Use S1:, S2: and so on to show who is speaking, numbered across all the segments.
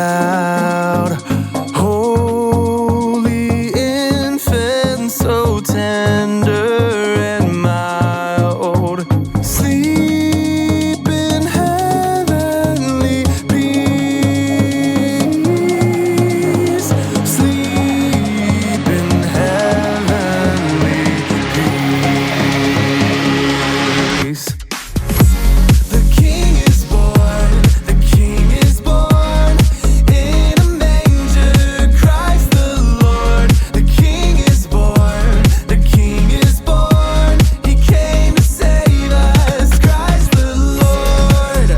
S1: loud. Holy infant, so tender and mild. Sleep in heavenly peace. Sleep in heavenly peace. The King is born, the King is born in a manger, Christ the Lord. The King is born, the King is born. He came to save us, Christ the Lord.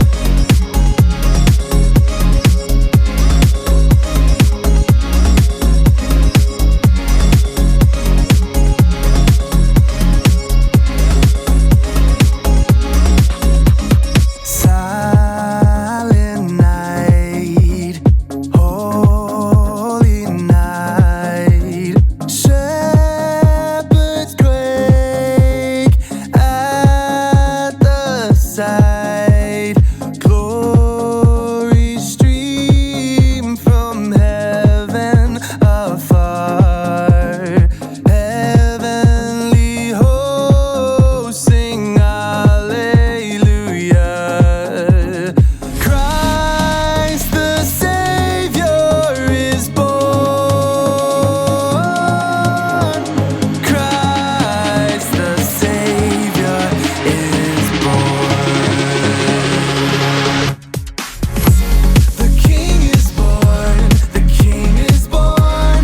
S1: Silent night, holy night. Shepherds quake at the sight. Glory stream from heaven afar. Heavenly hosts sing hallelujah. Christ the Savior is born. Christ the Savior is born. The King is born, the King is born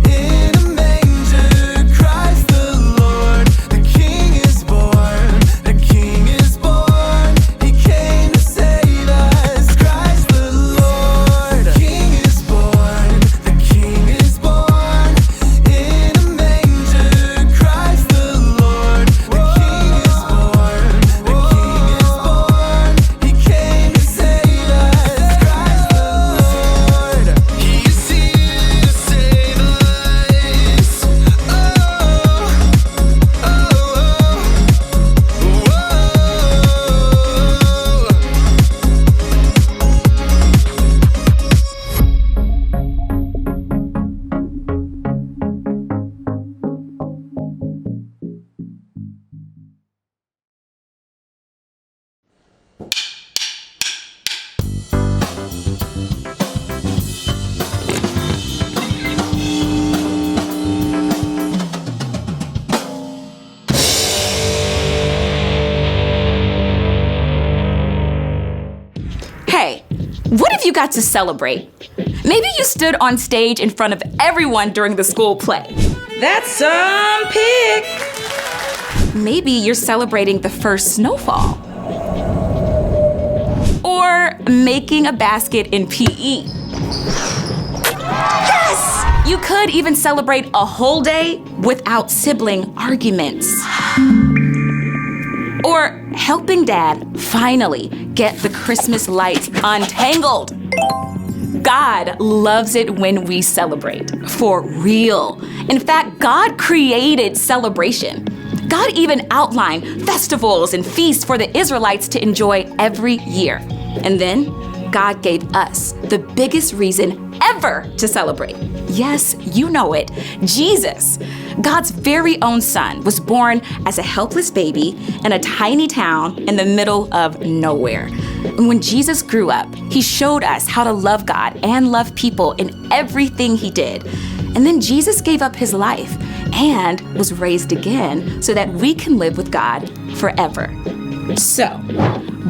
S1: in a manger, Christ the Lord. The King is born, the King is born. He came to save us, Christ the Lord. The King is born, the King is born in a manger, Christ the Lord. The King is born, the King is born. He came to save us, Christ the Lord. He is here to save us.
S2: Hey, what if you got to celebrate? Maybe you stood on stage in front of everyone during the school play.
S3: That's some pick.
S2: Maybe you're celebrating the first snowfall. Or making a basket in PE. Yes! You could even celebrate a whole day without sibling arguments. Or helping Dad finally get the Christmas lights untangled. God loves it when we celebrate, for real. In fact, God created celebration. God even outlined festivals and feasts for the Israelites to enjoy every year. And then God gave us the biggest reason ever to celebrate. Yes, you know it, Jesus. God's very own son was born as a helpless baby in a tiny town in the middle of nowhere. And when Jesus grew up, he showed us how to love God and love people in everything he did. And then Jesus gave up his life and was raised again so that we can live with God forever. So,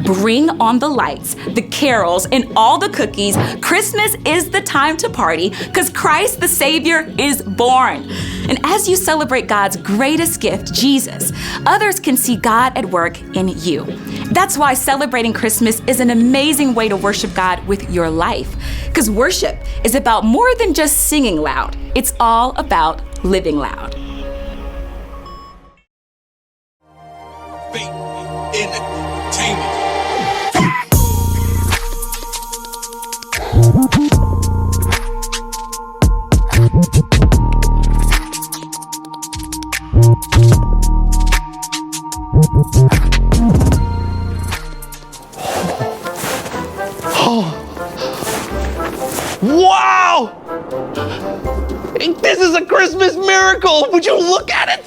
S2: bring on the lights, the carols, and all the cookies. Christmas is the time to party because Christ the Savior is born. And as you celebrate God's greatest gift, Jesus, others can see God at work in you. That's why celebrating Christmas is an amazing way to worship God with your life. Because worship is about more than just singing loud. It's all about living loud.
S4: Entertainment.
S5: Wow! This is a Christmas miracle! Would you look at it?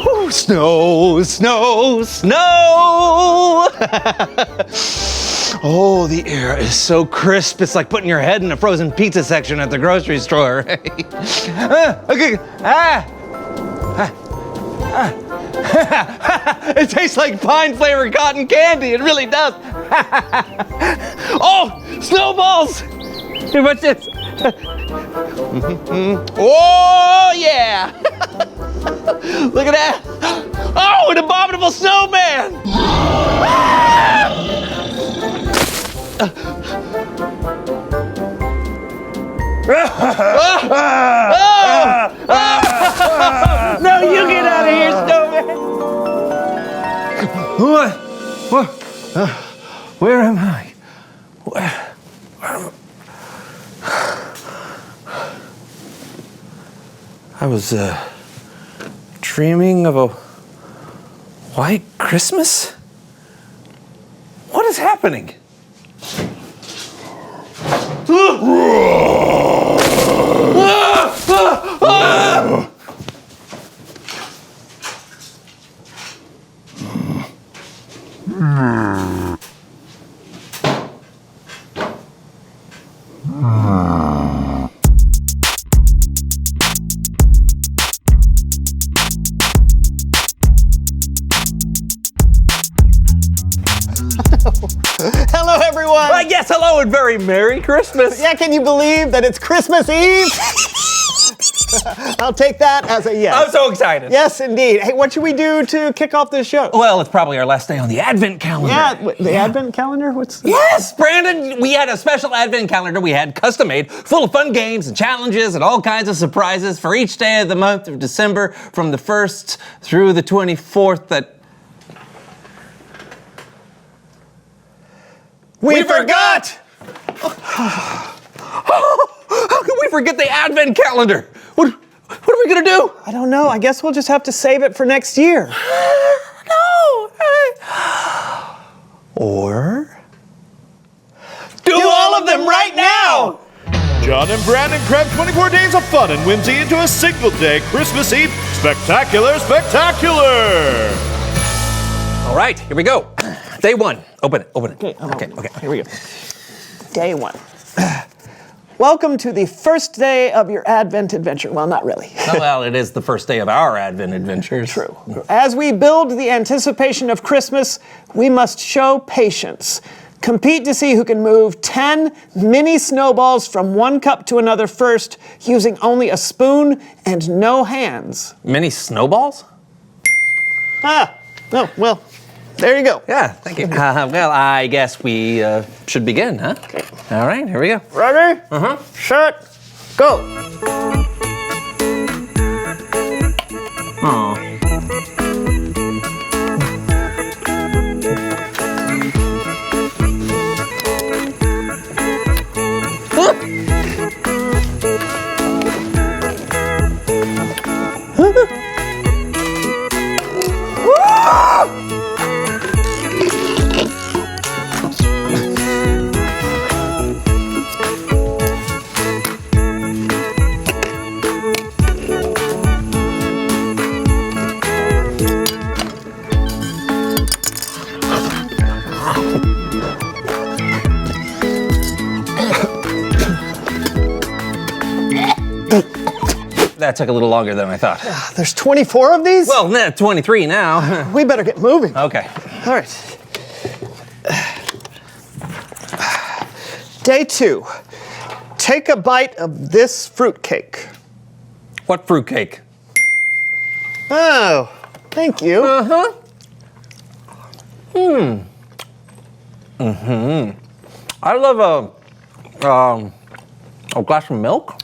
S5: Ooh, snow, snow, snow! Oh, the air is so crisp. It's like putting your head in a frozen pizza section at the grocery store. Okay. It tastes like pine-flavored cotton candy. It really does. Oh, snowballs! Here, what's this? Oh, yeah! Look at that! Oh, an abominable snowman! No, you get out of here, snowman! Where am I? Where am I? I was dreaming of a white Christmas? What is happening?
S6: Hello, everyone.
S5: Yes, hello and very Merry Christmas.
S6: Yeah, can you believe that it's Christmas Eve? I'll take that as a yes.
S5: I'm so excited.
S6: Yes, indeed. Hey, what should we do to kick off this show?
S5: Well, it's probably our last day on the Advent calendar.
S6: The Advent calendar? What's the...
S5: Yes, Brandon, we had a special Advent calendar we had custom made, full of fun games and challenges and all kinds of surprises for each day of the month of December from the 1st through the 24th that...
S6: We forgot!
S5: How can we forget the Advent calendar? What are we gonna do?
S6: I don't know. I guess we'll just have to save it for next year.
S5: No. Or do all of them right now.
S7: John and Brandon crammed 24 days of fun and whimsy into a single day Christmas Eve spectacular.
S5: All right, here we go. Day one. Open it.
S6: Okay.
S5: Here we go.
S6: Day one. Welcome to the first day of your Advent adventure. Well, not really.
S5: Well, it is the first day of our Advent adventures.
S6: True. As we build the anticipation of Christmas, we must show patience. Compete to see who can move 10 mini snowballs from one cup to another first, using only a spoon and no hands.
S5: Mini snowballs?
S6: Oh, well, there you go.
S5: Yeah, thank you. Well, I guess we should begin, huh?
S6: Okay.
S5: All right, here we go.
S6: Ready? Set, go.
S5: Aw. That took a little longer than I thought.
S6: There's 24 of these?
S5: Well, 23 now.
S6: We better get moving.
S5: Okay.
S6: All right. Day 2. Take a bite of this fruitcake.
S5: What fruitcake?
S6: Oh, thank you.
S5: I love a glass of milk.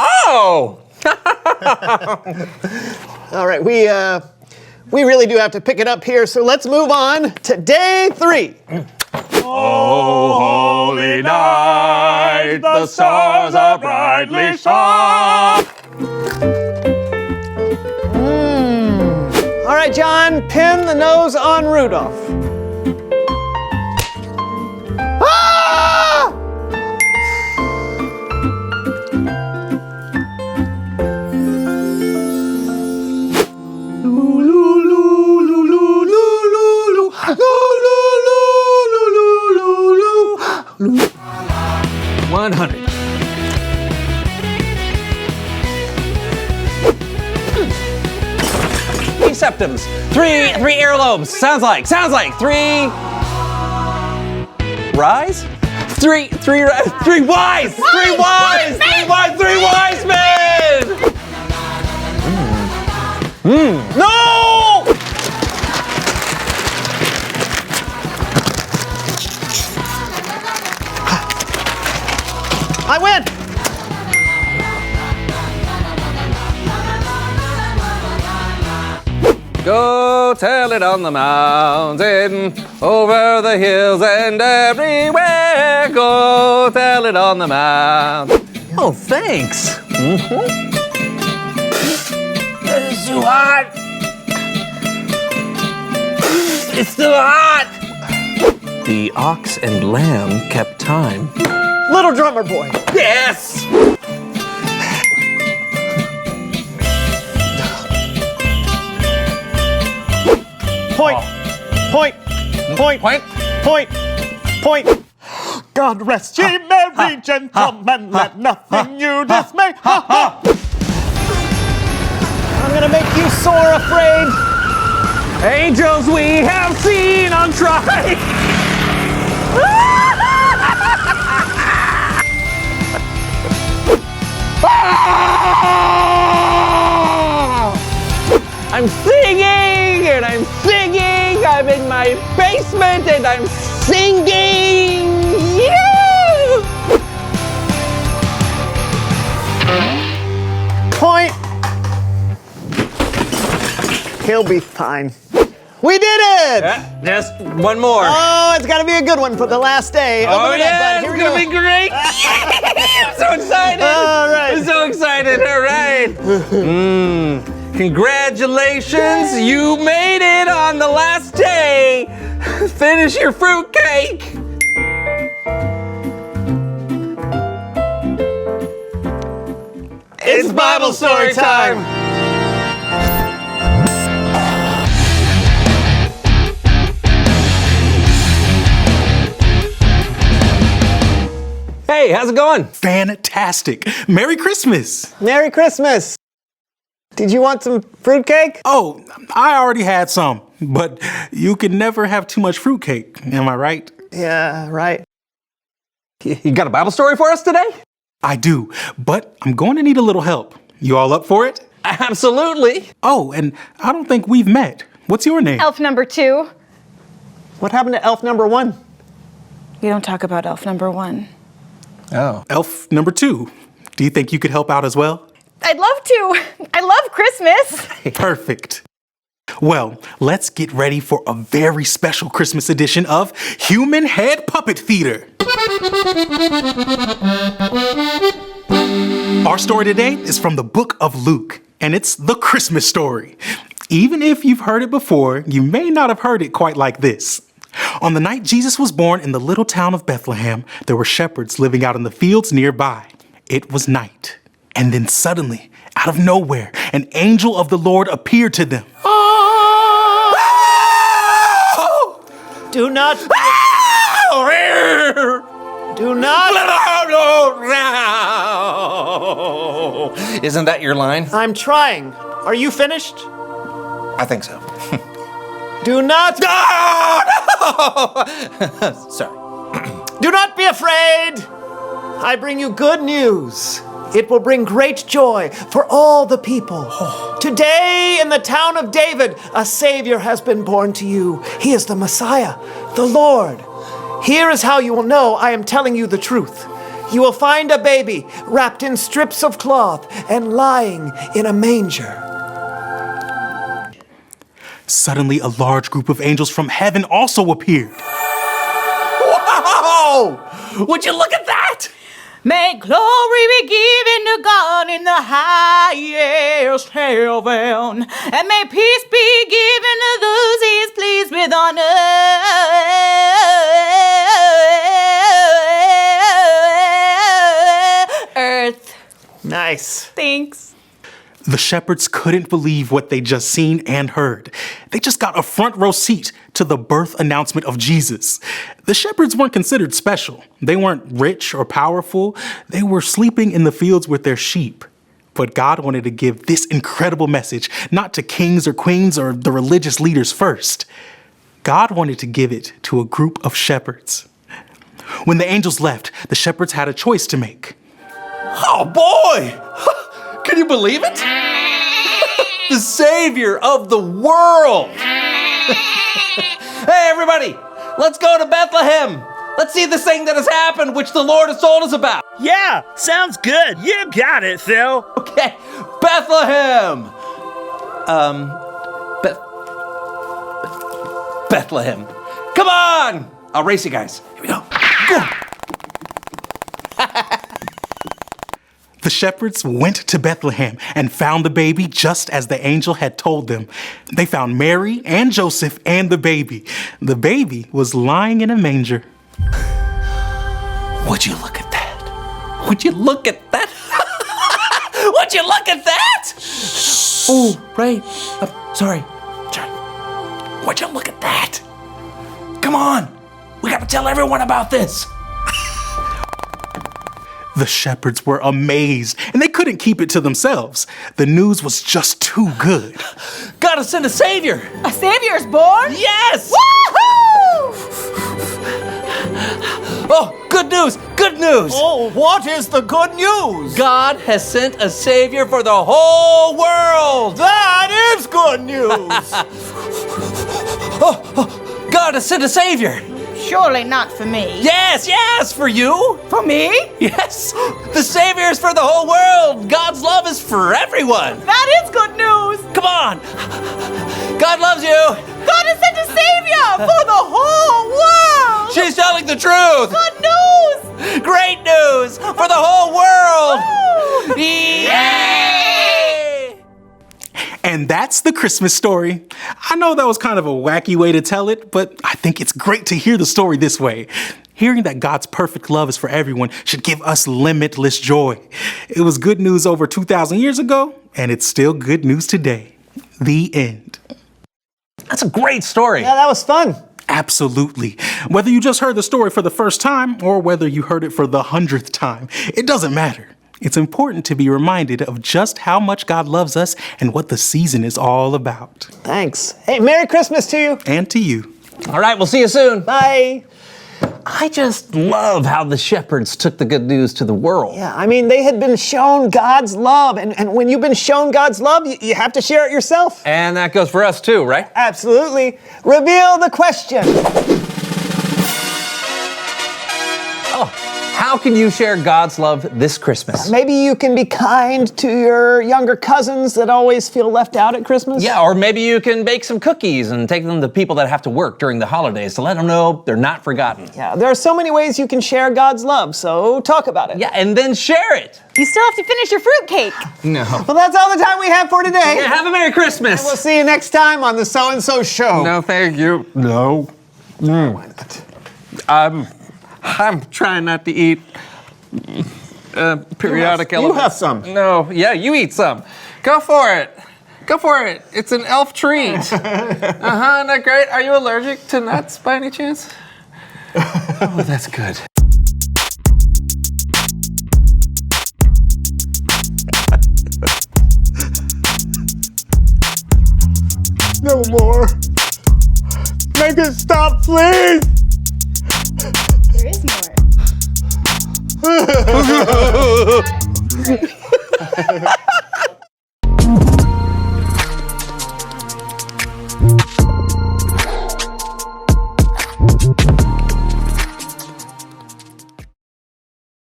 S5: Oh!
S6: All right, we really do have to pick it up here, so let's move on to day 3.
S7: Holy night, the stars are brightly shone.
S6: All right, John, pin the nose on Rudolph. Ah!
S5: 100. Three septums. Three earlobes. Sounds like 3 rise? Three wise! 3 wise! 3 wise men! No!
S6: I win!
S5: Go tell it on the mountain, over the hills and everywhere. Go tell it on the mountain. Oh, thanks. It's too hot. It's too hot. The ox and lamb kept time.
S6: Little drummer boy.
S5: Yes!
S6: Point. Point. Point.
S5: Point.
S6: Point. Point. God rest ye merry gentlemen, let nothing you dismay. Ha ha! I'm gonna make you sore afraid.
S5: Angels we have seen on trial. I'm singing and I'm singing. I'm in my basement and I'm singing. Yeah!
S6: Point. He'll be fine. We did it!
S5: Just one more.
S6: Oh, it's gotta be a good one for the last day. Open
S5: Oh
S6: it up,
S5: yeah,
S6: bud. Here
S5: it's
S6: we
S5: gonna
S6: go.
S5: be great. I'm so excited.
S6: All right.
S5: I'm so excited. All right. Congratulations, you made it on the last day. Finish your fruitcake. It's Bible story time. Hey, how's it going?
S8: Fantastic. Merry Christmas.
S6: Merry Christmas. Did you want some fruitcake?
S8: Oh, I already had some, but you can never have too much fruitcake. Am I right?
S6: Yeah, right.
S5: You got a Bible story for us today?
S8: I do, but I'm going to need a little help. You all up for it?
S5: Absolutely.
S8: Oh, and I don't think we've met. What's your name?
S9: Elf number 2.
S6: What happened to elf number 1?
S9: We don't talk about elf number 1.
S5: Oh.
S8: Elf number 2. Do you think you could help out as well?
S9: I'd love to. I love Christmas.
S8: Perfect. Well, let's get ready for a very special Christmas edition of Human Head Puppet Theater. Our story today is from the book of Luke, and it's the Christmas story. Even if you've heard it before, you may not have heard it quite like this. On the night Jesus was born in the little town of Bethlehem, there were shepherds living out in the fields nearby. It was night. And then suddenly, out of nowhere, an angel of the Lord appeared to them.
S6: Do not. Do not.
S5: Isn't that your line?
S6: I'm trying. Are you finished?
S5: I think so.
S6: Do not.
S5: Sorry.
S6: Do not be afraid. I bring you good news. It will bring great joy for all the people. Today in the town of David, a Savior has been born to you. He is the Messiah, the Lord. Here is how you will know I am telling you the truth. You will find a baby wrapped in strips of cloth and lying in a manger.
S8: Suddenly, a large group of angels from heaven also appeared.
S5: Whoa! Would you look at that?
S3: May glory be given to God in the highest heaven, and may peace be given to those He is pleased with on earth.
S6: Nice.
S3: Thanks.
S8: The shepherds couldn't believe what they just seen and heard. They just got a front row seat to the birth announcement of Jesus. The shepherds weren't considered special. They weren't rich or powerful. They were sleeping in the fields with their sheep. But God wanted to give this incredible message not to kings or queens or the religious leaders first. God wanted to give it to a group of shepherds. When the angels left, the shepherds had a choice to make.
S5: Oh boy! Can you believe it? The Savior of the world! Hey everybody, let's go to Bethlehem! Let's see this thing that has happened, which the Lord has told us about.
S10: Yeah, sounds good. You got it, Phil.
S5: Okay, Bethlehem! Bethlehem. Come on! I'll race you guys. Here we go. Go!
S8: The shepherds went to Bethlehem and found the baby just as the angel had told them. They found Mary and Joseph and the baby. The baby was lying in a manger.
S5: Would you look at that? Would you look at that? Would you look at that? Oh, right. Sorry. Would you look at that? Come on. We got to tell everyone about this.
S8: The shepherds were amazed, and they couldn't keep it to themselves. The news was just too good.
S5: Gotta send a savior.
S3: A savior's born?
S5: Yes!
S3: Woohoo!
S5: Oh, good news! Good news!
S10: Oh, what is the good news?
S5: God has sent a savior for the whole world!
S10: That is good news.
S5: God has sent a savior!
S3: Surely not for me.
S5: Yes, for you!
S3: For me?
S5: Yes! The savior is for the whole world! God's love is for everyone!
S3: That is good news.
S5: Come on! God loves you!
S3: God has sent a savior for the whole world.
S5: She's telling the truth!
S3: Good news.
S5: Great news for the whole world!
S3: Woo!
S5: Yay!
S8: And that's the Christmas story. I know that was kind of a wacky way to tell it, but I think it's great to hear the story this way. Hearing that God's perfect love is for everyone should give us limitless joy. It was good news over 2,000 years ago, and it's still good news today. The end.
S5: That's a great story.
S6: Yeah, that was fun.
S8: Absolutely. Whether you just heard the story for the first time or whether you heard it for the 100th time, it doesn't matter. It's important to be reminded of just how much God loves us and what the season is all about.
S6: Thanks. Hey, Merry Christmas to you.
S8: And to you.
S5: All right, we'll see you soon.
S6: Bye.
S5: I just love how the shepherds took the good news to the world.
S6: Yeah, I mean, they had been shown God's love. And when you've been shown God's love, you have to share it yourself.
S5: And that goes for us too, right?
S6: Absolutely. Reveal the question.
S5: How can you share God's love this Christmas?
S6: Maybe you can be kind to your younger cousins that always feel left out at Christmas.
S5: Yeah, or maybe you can bake some cookies and take them to people that have to work during the holidays to let them know they're not forgotten.
S6: Yeah, there are so many ways you can share God's love, so talk about it.
S5: Yeah, and then share it.
S9: You still have to finish your fruitcake.
S5: No.
S6: Well, that's all the time we have for today.
S5: Yeah, have a Merry Christmas.
S6: We'll see you next time on the So and So Show.
S5: No, thank you. No.
S6: Why not?
S5: I'm trying not to eat periodic elements.
S6: You have some.
S5: No, yeah, you eat some. Go for it. Go for it. It's an elf treat. Isn't that great? Are you allergic to nuts by any chance? Oh, that's good.
S6: No more. Make it stop, please.
S9: There is more.